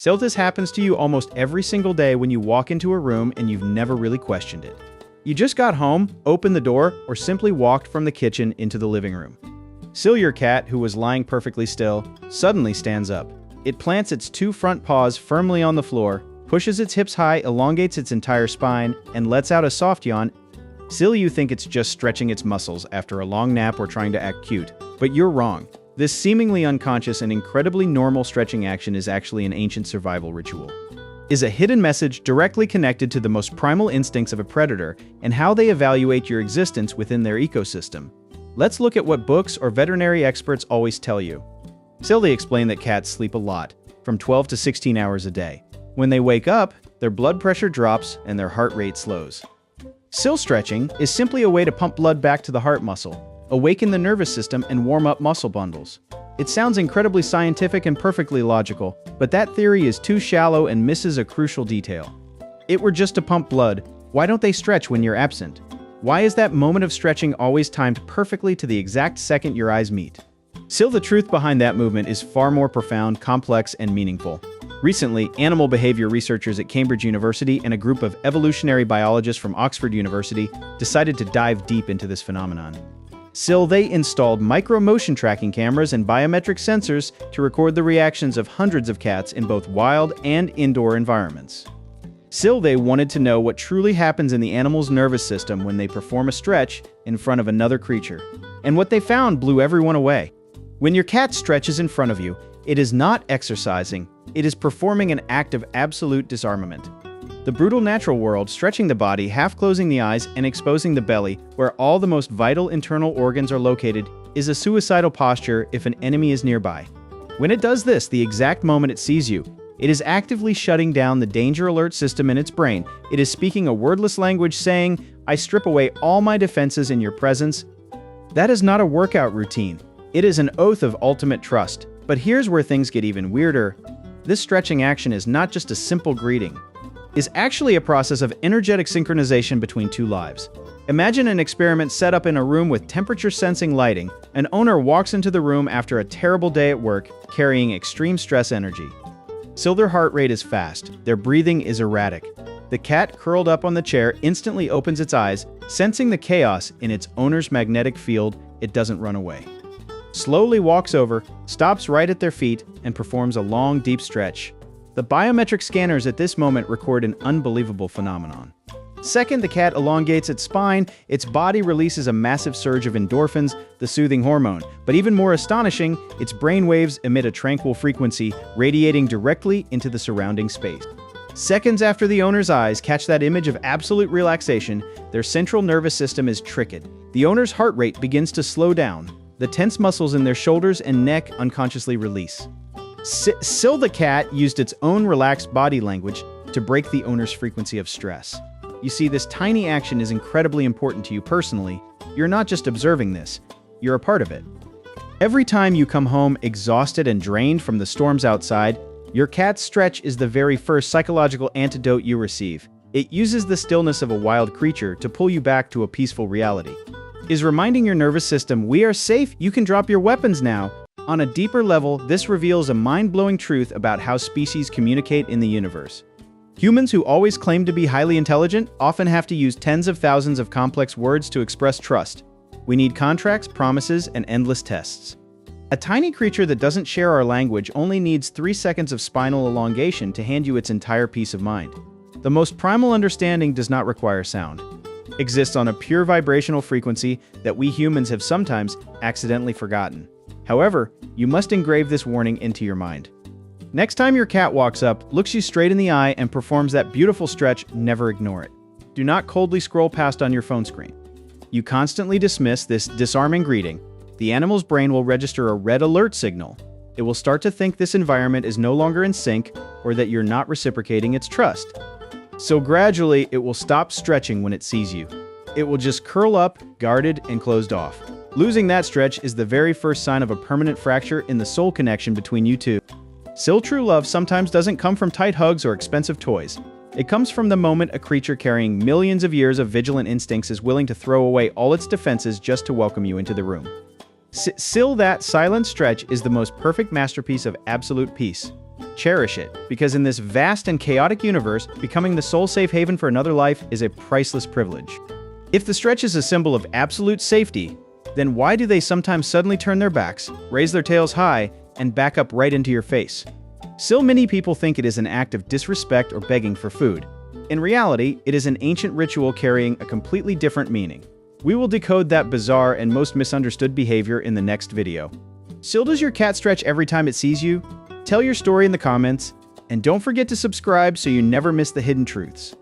So this happens to you almost every single day when you walk into a room and you've never really questioned it. You just got home, opened the door, or simply walked from the kitchen into the living room. Sil, your cat, who was lying perfectly still, suddenly stands up. It plants its two front paws firmly on the floor, pushes its hips high, elongates its entire spine, and lets out a soft yawn. Sil, you think it's just stretching its muscles after a long nap or trying to act cute, but you're wrong. This seemingly unconscious and incredibly normal stretching action is actually an ancient survival ritual. Is a hidden message directly connected to the most primal instincts of a predator and how they evaluate your existence within their ecosystem. Let's look at what books or veterinary experts always tell you. Sil, they explain that cats sleep a lot, from 12 to 16 hours a day. When they wake up, their blood pressure drops and their heart rate slows. Sil, stretching is simply a way to pump blood back to the heart muscle, awaken the nervous system, and warm up muscle bundles. It sounds incredibly scientific and perfectly logical, but that theory is too shallow and misses a crucial detail. It were just to pump blood, why don't they stretch when you're absent? Why is that moment of stretching always timed perfectly to the exact second your eyes meet? Still, the truth behind that movement is far more profound, complex, and meaningful. Recently, animal behavior researchers at Cambridge University and a group of evolutionary biologists from Oxford University decided to dive deep into this phenomenon. They installed micro-motion tracking cameras and biometric sensors to record the reactions of hundreds of cats in both wild and indoor environments. They wanted to know what truly happens in the animal's nervous system when they perform a stretch in front of another creature. And what they found blew everyone away. When your cat stretches in front of you, it is not exercising, it is performing an act of absolute disarmament. The brutal natural world, stretching the body, half closing the eyes, and exposing the belly, where all the most vital internal organs are located, is a suicidal posture if an enemy is nearby. When it does this, the exact moment it sees you, it is actively shutting down the danger alert system in its brain. It is speaking a wordless language saying, "I strip away all my defenses in your presence." That is not a workout routine. It is an oath of ultimate trust. But here's where things get even weirder. This stretching action is not just a simple greeting. It's actually a process of energetic synchronization between two lives. Imagine an experiment set up in a room with temperature-sensing lighting. An owner walks into the room after a terrible day at work, carrying extreme stress energy. Their heart rate is fast, their breathing is erratic. The cat, curled up on the chair, instantly opens its eyes, sensing the chaos in its owner's magnetic field. It doesn't run away. Slowly walks over, stops right at their feet, and performs a long, deep stretch. The biometric scanners at this moment record an unbelievable phenomenon. Second, the cat elongates its spine, its body releases a massive surge of endorphins, the soothing hormone. But even more astonishing, its brain waves emit a tranquil frequency, radiating directly into the surrounding space. Seconds after the owner's eyes catch that image of absolute relaxation, their central nervous system is triggered. The owner's heart rate begins to slow down. The tense muscles in their shoulders and neck unconsciously release. The cat used its own relaxed body language to break the owner's frequency of stress. You see, this tiny action is incredibly important to you personally. You're not just observing this, you're a part of it. Every time you come home exhausted and drained from the storms outside, your cat's stretch is the very first psychological antidote you receive. It uses the stillness of a wild creature to pull you back to a peaceful reality. Is reminding your nervous system, we are safe, you can drop your weapons now. On a deeper level, this reveals a mind-blowing truth about how species communicate in the universe. Humans who always claim to be highly intelligent often have to use tens of thousands of complex words to express trust. We need contracts, promises, and endless tests. A tiny creature that doesn't share our language only needs 3 seconds of spinal elongation to hand you its entire peace of mind. The most primal understanding does not require sound. It exists on a pure vibrational frequency that we humans have sometimes accidentally forgotten. However, you must engrave this warning into your mind. Next time your cat walks up, looks you straight in the eye, and performs that beautiful stretch, never ignore it. Do not coldly scroll past on your phone screen. You constantly dismiss this disarming greeting. The animal's brain will register a red alert signal. It will start to think this environment is no longer in sync or that you're not reciprocating its trust. So gradually, it will stop stretching when it sees you. It will just curl up, guarded, and closed off. Losing that stretch is the very first sign of a permanent fracture in the soul connection between you two. True love sometimes doesn't come from tight hugs or expensive toys. It comes from the moment a creature carrying millions of years of vigilant instincts is willing to throw away all its defenses just to welcome you into the room. That silent stretch is the most perfect masterpiece of absolute peace. cherish it, because in this vast and chaotic universe, becoming the sole safe haven for another life is a priceless privilege. If the stretch is a symbol of absolute safety, then why do they sometimes suddenly turn their backs, raise their tails high, and back up right into your face? Still, many people think it is an act of disrespect or begging for food. In reality, it is an ancient ritual carrying a completely different meaning. We will decode that bizarre and most misunderstood behavior in the next video. Still, does your cat stretch every time it sees you? Tell your story in the comments, and don't forget to subscribe so you never miss the hidden truths.